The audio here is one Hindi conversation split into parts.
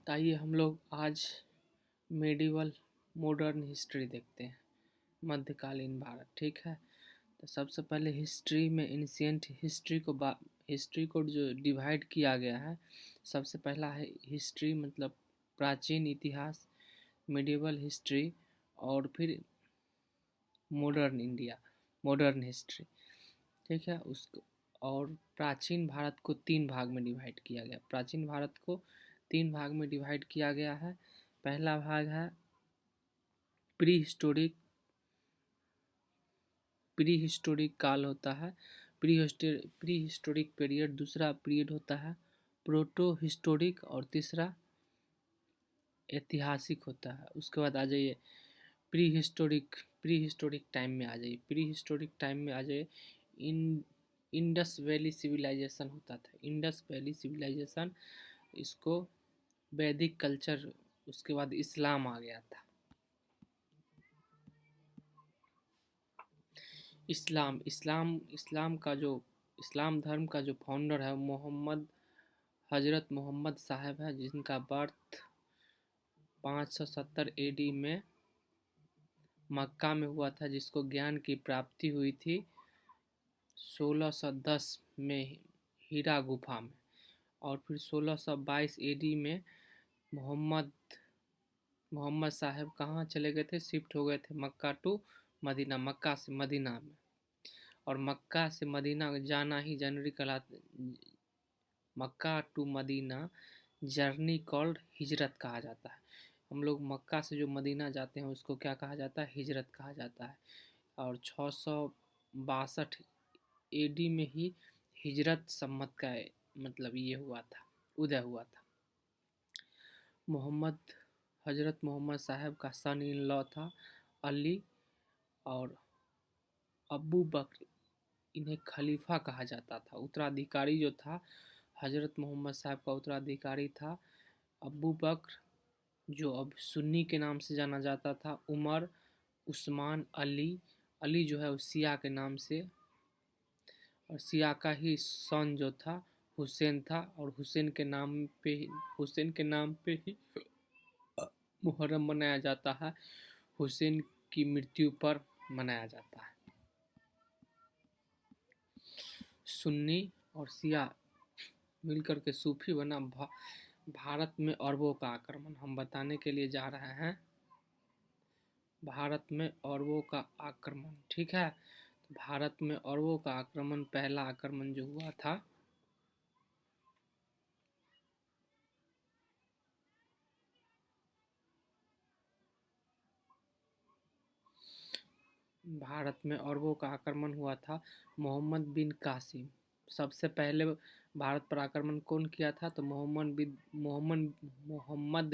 तो आइए हम लोग आज मेडिवल मॉडर्न हिस्ट्री देखते हैं। मध्यकालीन भारत, ठीक है। तो सबसे पहले हिस्ट्री में एंशिएंट हिस्ट्री को जो डिवाइड किया गया है, सबसे पहला है हिस्ट्री मतलब प्राचीन इतिहास, मेडिवल हिस्ट्री, और फिर मॉडर्न इंडिया, मॉडर्न हिस्ट्री, ठीक है। उसको और प्राचीन भारत को तीन भाग में डिवाइड किया गया। प्राचीन भारत को तीन भाग में डिवाइड किया गया है। पहला भाग है प्री हिस्टोरिक काल होता है, प्री हिस्टोरिक पीरियड। दूसरा पीरियड होता है प्रोटो हिस्टोरिक, और तीसरा ऐतिहासिक होता है। उसके बाद आ जाइए प्री हिस्टोरिक टाइम में आ जाइए। प्री हिस्टोरिक टाइम में आ जाइए इन इंडस वैली सिविलाइजेशन होता था। इंडस वैली सिविलाइजेशन, इसको वैदिक कल्चर, उसके बाद इस्लाम आ गया था। इस्लाम धर्म का जो फाउंडर है हजरत मोहम्मद साहब है, जिनका बर्थ 570 एडी में मक्का में हुआ था, जिसको ज्ञान की प्राप्ति हुई थी 1610 में हीरा गुफा में। और फिर 1622 एडी में मोहम्मद साहब कहाँ चले गए थे? शिफ्ट हो गए थे मक्का टू मदीना, मक्का से मदीना में। और मक्का से मदीना जाना ही जर्नी कहलाता, मक्का टू मदीना जर्नी कॉल्ड हिजरत कहा जाता है। हम लोग मक्का से जो मदीना जाते हैं उसको क्या कहा जाता है? हिजरत कहा जाता है। और 662 एडी में ही हिजरत सम्मत का मतलब ये हुआ था, उदय हुआ था। हजरत मोहम्मद साहब का सन इन लॉ था अली, और अबू बकर, इन्हें खलीफा कहा जाता था। उत्तराधिकारी जो था हजरत मोहम्मद साहब का उत्तराधिकारी था अबू बकर, जो अब सुन्नी के नाम से जाना जाता था। उमर, उस्मान, अली जो है सिया के नाम से, और सिया का ही सन जो था हुसैन था, और हुसैन के नाम पे ही मुहर्रम मनाया जाता है। हुसैन की मृत्यु पर मनाया जाता है। सुन्नी और शिया मिलकर के सूफी बना भारत में अरबों का आक्रमण। हम बताने के लिए जा रहे हैं भारत में अरबों का आक्रमण, ठीक है। तो भारत में अरबों का आक्रमण, पहला आक्रमण जो हुआ था भारत में अरबों का आक्रमण हुआ था मोहम्मद बिन कासिम। सबसे पहले भारत पर आक्रमण कौन किया था? तो मोहम्मद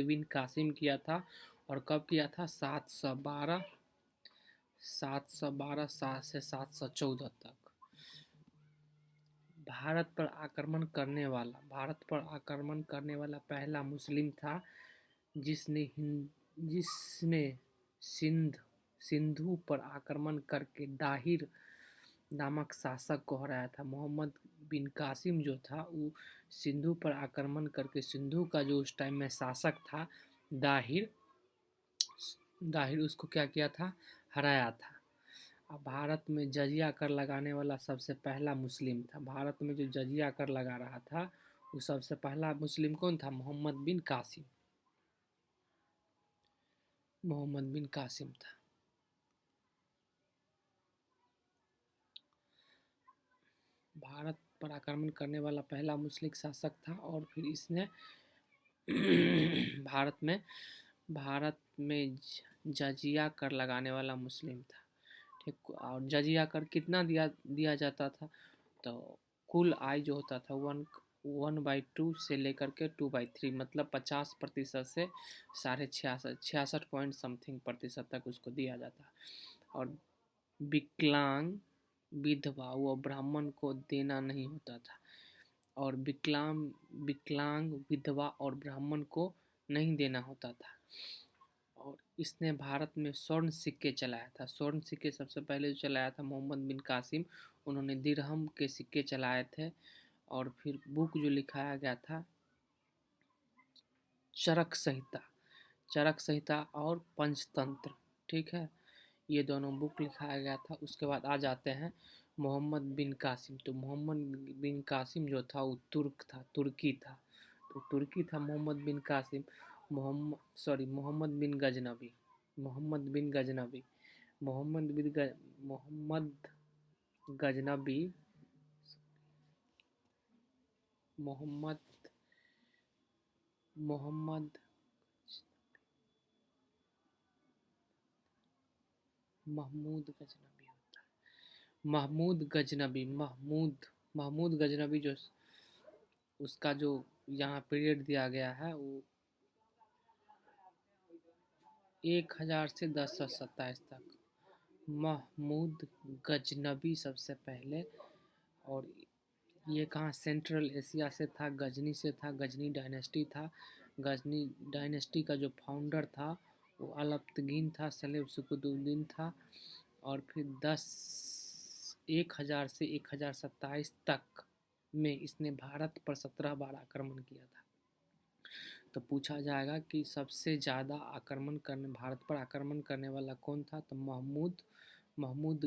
बिन कासिम किया था। और कब किया था? 712 से 714 तक। भारत पर आक्रमण करने वाला पहला मुस्लिम था, जिसने सिंधु पर आक्रमण करके दाहिर नामक शासक को हराया था। मोहम्मद बिन कासिम जो था वो सिंधु पर आक्रमण करके सिंधु का जो उस टाइम में शासक था दाहिर उसको क्या किया था? हराया था। अब भारत में जजिया कर लगाने वाला सबसे पहला मुस्लिम था। भारत में जो जजिया कर लगा रहा था वो सबसे पहला मुस्लिम कौन था? मोहम्मद बिन कासिम था। भारत पर आक्रमण करने वाला पहला मुस्लिम शासक था। और फिर इसने भारत में जजिया कर लगाने वाला मुस्लिम था, ठीक। और जजिया कर कितना दिया जाता था? तो कुल आय जो होता था 1/2 से लेकर के 2/3, मतलब 50% से 66 पॉइंट समथिंग प्रतिशत तक उसको दिया जाता। और विकलांग, विधवा व ब्राह्मण को देना नहीं होता था। और विकलांग, विधवा और ब्राह्मण को नहीं देना होता था। और इसने भारत में स्वर्ण सिक्के चलाया था। स्वर्ण सिक्के सबसे पहले जो चलाया था मोहम्मद बिन कासिम, उन्होंने दिरहम के सिक्के चलाए थे। और फिर बुक जो लिखाया गया था चरक संहिता, चरक संहिता और पंचतंत्र, ठीक है, ये दोनों बुक लिखाया गया था। उसके बाद आ जाते हैं मोहम्मद बिन कासिम। तो मोहम्मद बिन कासिम जो था वो तुर्क था, तुर्की था, तो तुर्की था मोहम्मद बिन कासिम। मोहम्मद बिन गजनबी, मोहम्मद बिन गजनबी, मोहम्मद गजनबी, मोहम्मद मोहम्मद महमूद गजनबी होता है, महमूद गजनबी जो उसका जो यहाँ पीरियड दिया गया है वो 1000 से 1027 तक। महमूद गजनबी सबसे पहले, और ये कहाँ सेंट्रल एशिया से था, गजनी से था, गजनी डायनेस्टी था। गजनी डायनेस्टी का जो फाउंडर था वो अलप्तगीन था, सेलेउकदुद्दीन था। और फिर 1000 से 1027 तक में इसने भारत पर 17 बार आक्रमण किया था। तो पूछा जाएगा कि सबसे ज़्यादा भारत पर आक्रमण करने वाला कौन था, तो महमूद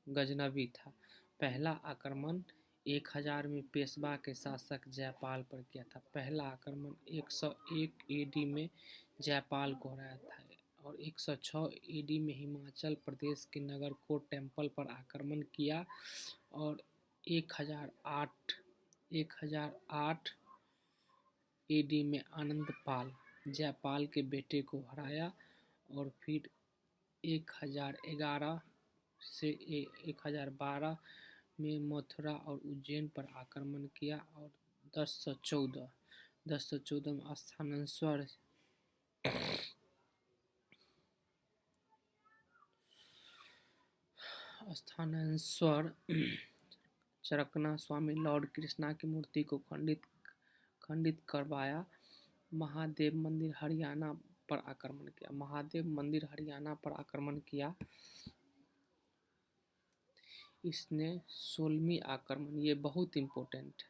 गजनबी था। पहला आक्रमण 1000 में पेशवा के शासक जयपाल पर किया था। पहला आक्रमण 101 एडी में जयपाल को हराया था, और 106 एडी में हिमाचल प्रदेश के नगरकोट टेम्पल पर आक्रमण किया, और 1008 एडी में आनंदपाल जयपाल के बेटे को हराया, और फिर 1011 से 1012 में मथुरा और उज्जैन पर आक्रमण किया, और 1014 में स्थानेश्वर चरकना स्वामी लॉर्ड कृष्णा की मूर्ति को खंडित करवाया। महादेव मंदिर हरियाणा पर आक्रमण किया, महादेव मंदिर हरियाणा पर आक्रमण किया। इसने 16वीं आक्रमण, ये बहुत इम्पोर्टेंट है,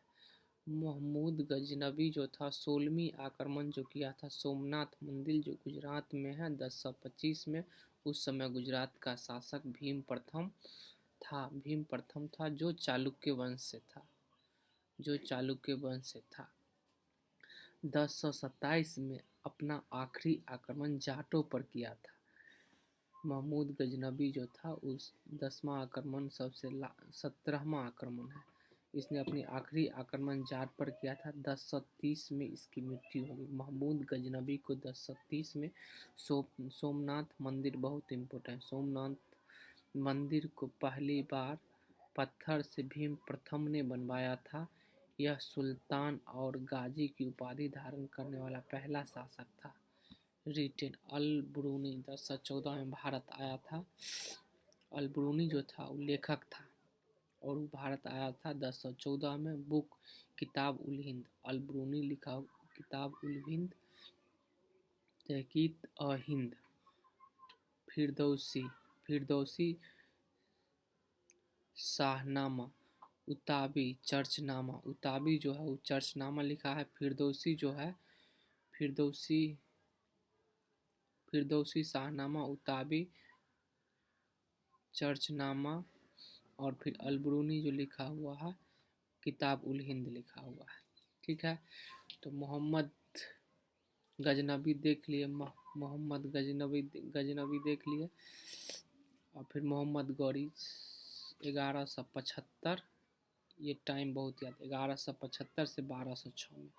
महमूद गजनबी जो था 16वीं आक्रमण जो किया था सोमनाथ मंदिर जो गुजरात में है 1025 में। उस समय गुजरात का शासक भीम प्रथम था, जो चालुक्य वंश से था। 1027 में अपना आखिरी आक्रमण जाटों पर किया था। महमूद गजनबी जो था उस 10वां आक्रमण 17वां आक्रमण है। इसने अपनी आखिरी आक्रमण जाट पर किया था। 1030 में इसकी मृत्यु हो गई। महमूद गजनबी को 1030 में सोमनाथ मंदिर, बहुत इम्पोर्टेंट, सोमनाथ मंदिर को पहली बार पत्थर से भीम प्रथम ने बनवाया था। यह सुल्तान और गाजी की उपाधि धारण करने वाला पहला शासक था। रिटेन अल-ब्रूनी 1014 में भारत आया था। अल-ब्रूनी जो था वो लेखक था और वो भारत आया था 1014 में। बुक किताब उल हिंद, अल-ब्रूनी लिखा किताब उल हिंद, तहकीक हिंद। फिरदौसी शाहनामा, उताबी चर्चनामा, उताबी जो है वो चर्चनामा लिखा है। फिरदौसी जो है फिरदौसी शाहनामा, उताबी चर्चनामा, और फिर अल-ब्रूनी जो लिखा हुआ है किताब उल हिंद लिखा हुआ है। ठीक है, तो मोहम्मद गजनबी देख लिए, मोहम्मद गजनबी देख लिए। और फिर मोहम्मद गौरी 1175, ये टाइम बहुत याद, 1175 से 1206 में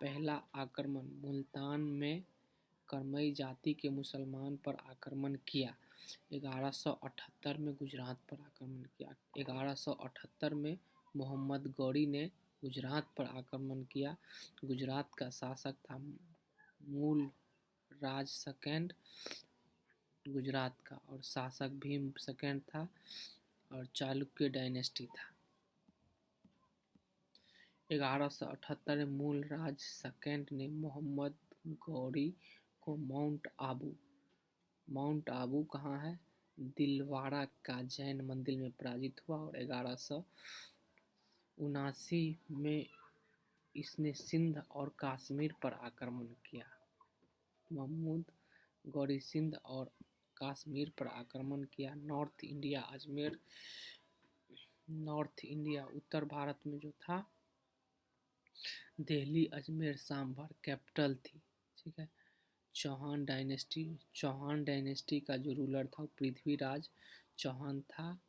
पहला आक्रमण मुल्तान में करमई जाति के मुसलमान पर आक्रमण किया। 1178 में गुजरात पर आक्रमण किया। 1178 में मोहम्मद गौरी ने गुजरात पर आक्रमण किया। गुजरात का शासक था मूल राज सेकंड गुजरात का, और शासक भीम सेकंड था, और चालुक्य डायनेस्टी था। 1178 में मूल राज सेकंड ने मोहम्मद गौरी को माउंट आबू कहाँ है, दिलवाड़ा का जैन मंदिर में पराजित हुआ, और 1179 में इसने सिंध और कश्मीर पर आक्रमण किया। महमूद गौरी सिंध और कश्मीर पर आक्रमण किया। नॉर्थ इंडिया उत्तर भारत में जो था, दिल्ली, अजमेर, सांभर कैपिटल थी। ठीक है। चौहान डायनेस्टी का जो रूलर था पृथ्वीराज चौहान था।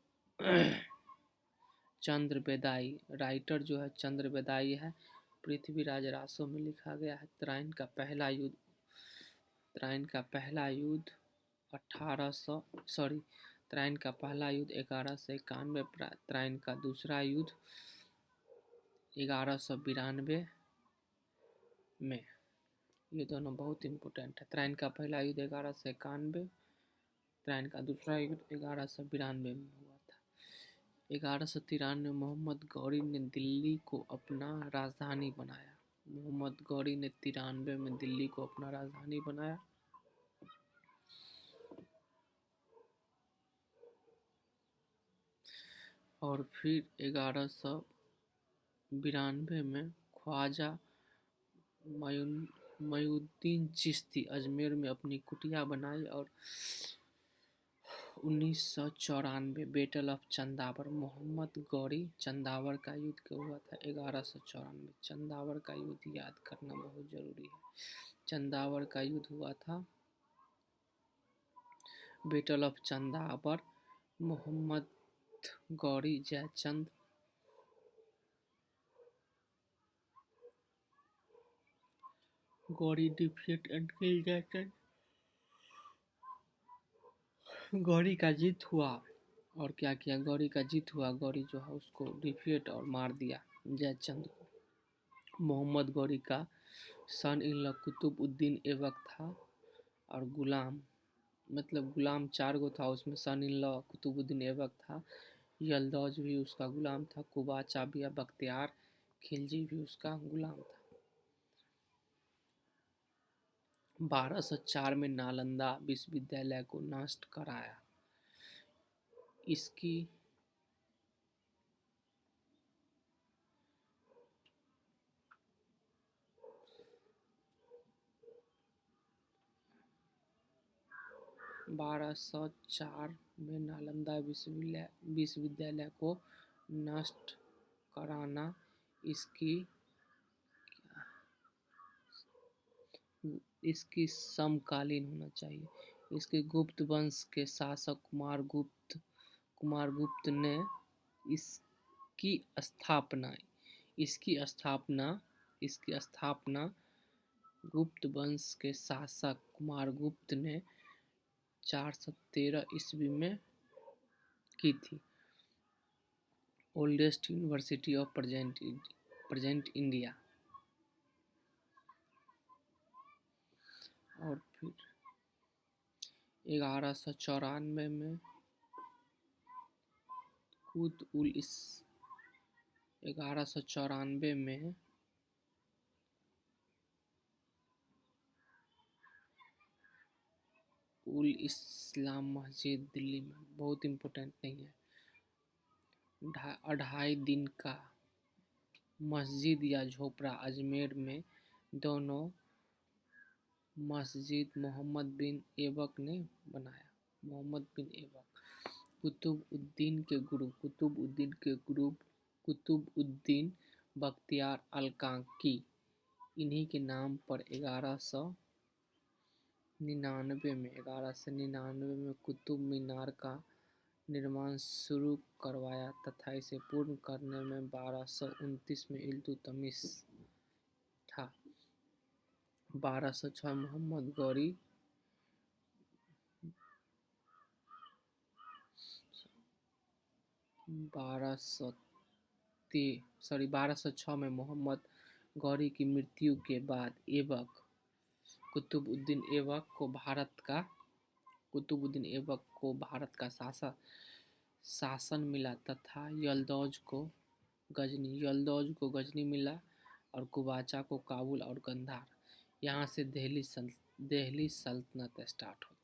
चंद्र बेदाई राइटर जो है चंद्र बेदाई है। पृथ्वीराज रासो में लिखा गया है। त्राइन का पहला युद्ध 1191। त्राइन का दूसरा युद्ध 1192 में। ये दोनों बहुत इम्पोर्टेंट है। त्राइन का पहला युद्ध 1191, त्राइन का दूसरा युद्ध 1192 में हुआ था। 1193 मोहम्मद गौरी ने दिल्ली को अपना राजधानी बनाया। मोहम्मद गौरी ने 93 में दिल्ली को अपना राजधानी बनाया। और फिर 1192 में ख्वाजा मयूद्दीन चिश्ती अजमेर में अपनी कुटिया बनाई। और 1994 बैटल ऑफ चंदावर मोहम्मद गौरी चंदावर का युद्ध हुआ था 1194। चंदावर का युद्ध याद करना बहुत जरूरी है। चंदावर का युद्ध हुआ था battle of Chandawar. Mohammad Ghori Jaichand Ghori defeat and kill Jaichand. Ghori का जीत हुआ और क्या किया, गौरी का जीत हुआ। गौरी जो है उसको डिफीट और मार दिया जयचंद को। मोहम्मद गौरी का सन इन लॉ कुतुबुद्दीन ऐबक था। और गुलाम 4 गो था, उसमें सन इन लॉ कुतुबुद्दीन ऐबक था। यलदौज भी उसका गुलाम था। कुबाचा बिया बख्तियार खिलजी भी उसका गुलाम था। 1204 में नालंदा विश्वविद्यालय को नष्ट कराया। इसकी 1204 में नालंदा विश्वविद्यालय को नष्ट कराना इसकी समकालीन होना चाहिए। इसके गुप्त वंश के शासक कुमारगुप्त ने इसकी स्थापना गुप्त वंश के शासक कुमारगुप्त ने 413 ईस्वी में की थी। Oldest university of present India. और फिर 1194 में 1194 में उल इस्लाम मस्जिद दिल्ली में, बहुत इम्पोर्टेंट नहीं है। 2.5 दिन का मस्जिद या झोपड़ा अजमेर में, दोनों मस्जिद मोहम्मद बिन ऐबक ने बनाया। मोहम्मद बिन ऐबक कुतुबुद्दीन बख्तियार अल-काकी, इन्हीं के नाम पर 1199 में कुतुब मीनार का निर्माण शुरू करवाया तथा इसे पूर्ण करने में 1229 में इल्तुतमिश था। 1206 मोहम्मद गौरी 1206 में मोहम्मद गौरी की मृत्यु के बाद कुतुबुद्दीन ऐबक को भारत का शासन मिला तथा यलदौज को गजनी मिला और कुबाचा को काबुल और गंधार। यहाँ से दिल्ली सल्तनत स्टार्ट हो।